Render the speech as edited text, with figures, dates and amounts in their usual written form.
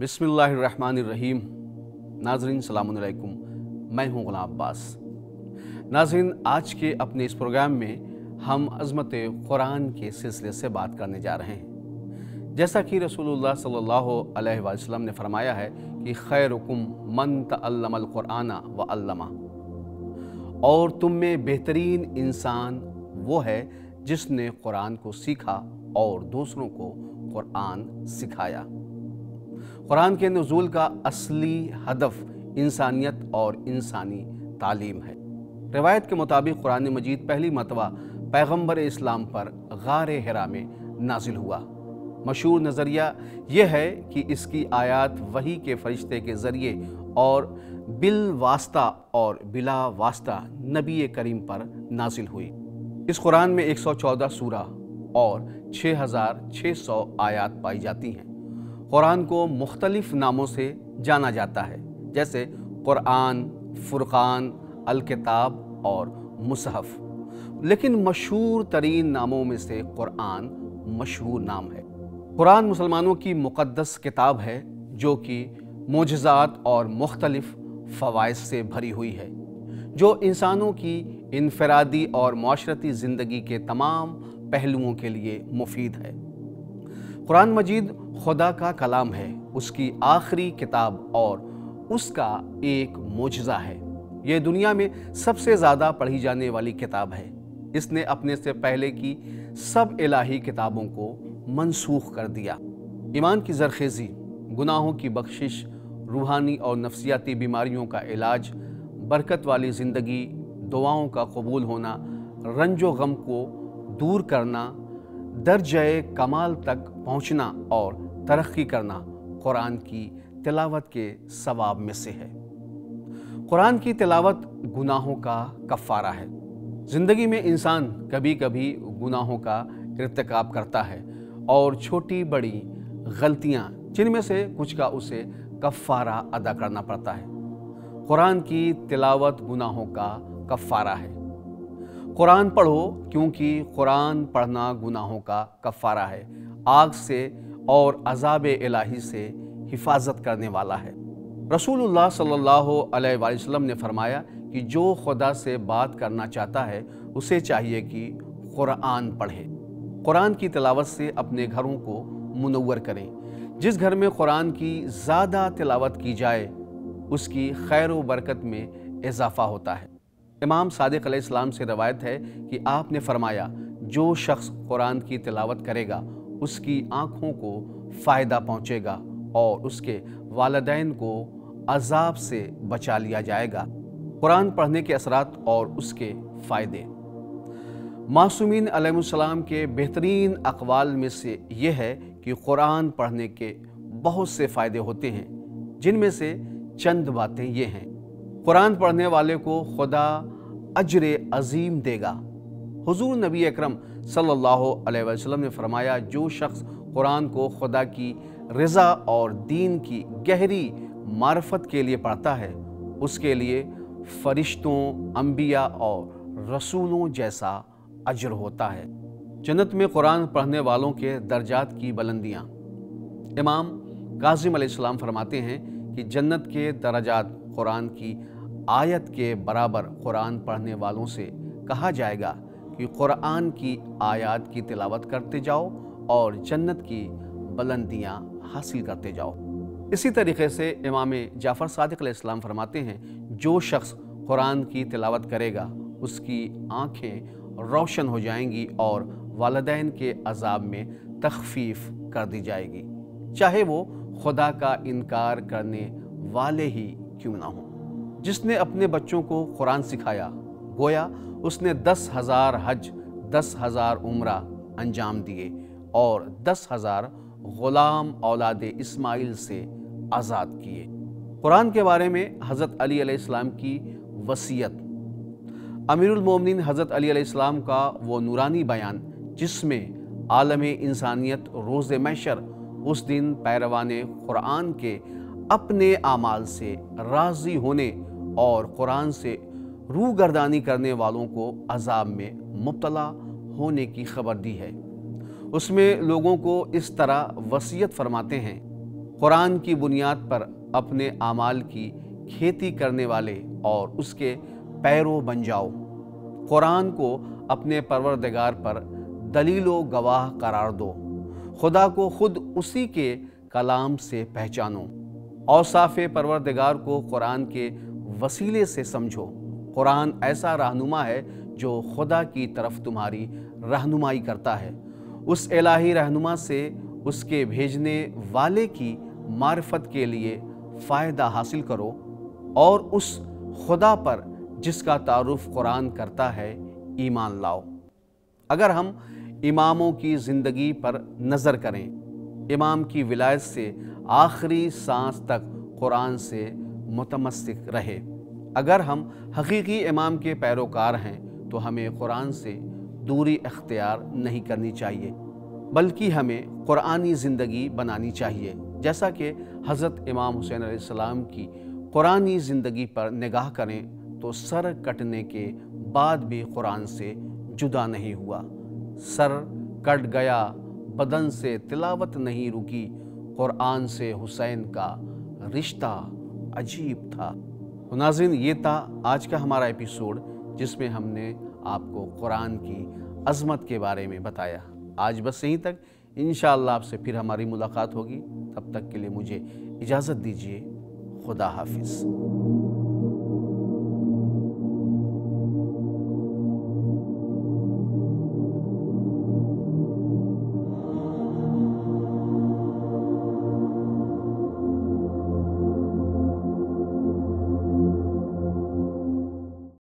बिस्मिल्लाहिर्रहमानिर्रहीम। नाज़रीन सलामुन अलैकुम, मैं हूँ ग़ुलाम अब्बास। नाज़रीन, आज के अपने इस प्रोग्राम में हम अज़मत कुरान के सिलसिले से बात करने जा रहे हैं। जैसा कि रसूलुल्लाह सल्लल्लाहु अलैहि वसल्लम ने फरमाया है कि खैरुकुम मन तअल्लमल कुरान व अल्लमा, और तुम में बेहतरीन इंसान वो है जिसने कुरान को सीखा और दूसरों को कुरान सिखाया। कुरान के नुज़ूल का असली हदफ इंसानियत और इंसानी तालीम है। रिवायत के मुताबिक कुरान मजीद पहली मरतबा पैगम्बर इस्लाम पर गारे हिरा में नाजिल हुआ। मशहूर नज़रिया यह है कि इसकी आयात वही के फरिश्ते के ज़रिए और बिल वास्ता और बिला वास्ता नबी करीम पर नाजिल हुई। इस कुरान में 114 सूरा और 6600 आयात पाई जाती हैं। कुरान को मुख्तलिफ नामों से जाना जाता है, जैसे कुरान, फुरक़ान, अल किताब और मुसहफ़, लेकिन मशहूर तरीन नामों में से कुरान मशहूर नाम है। कुरान मुसलमानों की मुक़द्दस किताब है जो कि मोजज़ात और मुख्तलिफ फ़वाइद से भरी हुई है, जो इंसानों की इनफरादी और माशरती ज़िंदगी के तमाम पहलुओं के लिए मुफीद है। कुरान मजीद खुदा का कलाम है, उसकी आखिरी किताब और उसका एक मोजज़ा है। ये दुनिया में सबसे ज़्यादा पढ़ी जाने वाली किताब है। इसने अपने से पहले की सब इलाही किताबों को मनसूख कर दिया। ईमान की ज़रख़ेज़ी, गुनाहों की बख्शिश, रूहानी और नफ्सियाती बीमारियों का इलाज, बरकत वाली ज़िंदगी, दुआओं का कबूल होना, रंजो गम को दूर करना, दर्जे कमाल तक पहुँचना और तरक्की करना कुरान की तिलावत के सवाब में से है। कुरान की तिलावत गुनाहों का कफ़ारा है। ज़िंदगी में इंसान कभी कभी गुनाहों का इर्तिकाब करता है और छोटी बड़ी गलतियाँ, जिनमें से कुछ का उसे कफ़ारा अदा करना पड़ता है। कुरान की तिलावत गुनाहों का कफ़ारा है। कुरान पढ़ो, क्योंकि कुरान पढ़ना गुनाहों का कफ़ारा है, आग से और अज़ाब इलाही से हिफाजत करने वाला है। रसूलुल्लाह सल्लल्लाहु अलैहि वसल्लम ने फरमाया कि जो खुदा से बात करना चाहता है उसे चाहिए कि कुरान पढ़े। कुरान की तिलावत से अपने घरों को मुनव्वर करें। जिस घर में कुरान की ज़्यादा तिलावत की जाए उसकी खैर व बरकत में इजाफ़ा होता है। इमाम सादिक़ अलैहिस्सलाम से रवायत है कि आपने फरमाया, जो शख्स कुरान की तिलावत करेगा उसकी आँखों को फ़ायदा पहुँचेगा और उसके वालिदैन को अज़ाब से बचा लिया जाएगा। कुरान पढ़ने के असरात और उसके फ़ायदे। मासूमीन अलैहिस्सलाम के बेहतरीन अक़वाल में से ये है कि कुरान पढ़ने के बहुत से फ़ायदे होते हैं, जिनमें से चंद बातें ये हैं। कुरान पढ़ने वाले को खुदा अज्र अज़ीम देगा। हुज़ूर नबी अकरम सल्लल्लाहु अलैहि वसल्लम ने फरमाया, जो शख्स कुरान को खुदा की रज़ा और दीन की गहरी मार्फत के लिए पढ़ता है उसके लिए फ़रिश्तों, अंबिया और रसूलों जैसा अज्र होता है। जन्नत में कुरान पढ़ने वालों के दर्जात की बुलंदियाँ। इमाम काज़िम अलैहिस्सलाम फरमाते हैं कि जन्नत के दर्जात कुरान की आयत के बराबर कुरान पढ़ने वालों से कहा जाएगा कि कुरान की आयत की तिलावत करते जाओ और जन्नत की बुलंदियाँ हासिल करते जाओ। इसी तरीके से इमाम जाफ़र सादिक़ अलैहिस्सलाम फरमाते हैं, जो शख्स कुरान की तिलावत करेगा उसकी आँखें रोशन हो जाएंगी और वालिदैन के अज़ाब में तख़फ़ीफ़ कर दी जाएगी, चाहे वो खुदा का इनकार करने वाले ही क्यों ना हों। जिसने अपने बच्चों को कुरान सिखाया, गोया उसने 10,000 हज, 10,000 उम्रा अंजाम दिए और 10,000 ग़ुलाम औलाद इस्माइल से आज़ाद किए। कुरान के बारे में हज़रत अली अलैहिस्सलाम की वसीयत। अमीरुल मोमिनीन हज़रत अली अलैहिस्सलाम का वो नूरानी बयान जिसमें आलम इंसानियत रोज़े महशर उस दिन पैरवाने कुरान के अपने आमाल से राज़ी होने और कुरान से रूगर्दानी करने वालों को अज़ाब में मुब्तला होने की खबर दी है। उसमें लोगों को इस तरह वसीयत फरमाते हैं, قرآن کی بنیاد پر اپنے اعمال کی کھیتی کرنے والے اور اس کے پیرو بن جاؤ۔ قرآن کو اپنے پروردگار پر دلیل و گواہ قرار دو۔ خدا کو خود اسی کے کلام سے پہچانو۔ اوصاف پروردگار کو قرآن کے وسیلے سے سمجھو۔ قرآن ایسا رہنما ہے جو خدا کی طرف تمہاری رہنمائی کرتا ہے۔ اس الہی رہنما سے اس کے بھیجنے والے کی معرفت کے لیے فائدہ حاصل کرو اور اس خدا پر جس کا تعارف قرآن کرتا ہے ایمان لاؤ۔ اگر ہم اماموں کی زندگی پر نظر کریں، امام کی ولایت سے آخری سانس تک قرآن سے متمسک رہے۔ اگر ہم حقیقی امام کے پیروکار ہیں تو ہمیں قرآن سے دوری اختیار نہیں کرنی چاہیے، بلکہ ہمیں قرآنی زندگی بنانی چاہیے، جیسا کہ حضرت امام حسین علیہ السلام کی قرآنی زندگی پر نگاہ کریں تو سر کٹنے کے بعد بھی قرآن سے جدا نہیں ہوا۔ سر کٹ گیا بدن سے تلاوت نہیں رکی، قرآن سے حسین کا رشتہ عجیب تھا۔ ناظرین، یہ تھا آج کا ہمارا ایپیسوڈ جس میں ہم نے آپ کو قرآن کی عظمت کے بارے میں بتایا۔ آج بس یہیں تک، انشاءاللہ آپ سے پھر ہماری ملاقات ہوگی۔ تب تک کے لیے مجھے اجازت دیجیے۔ خدا حافظ۔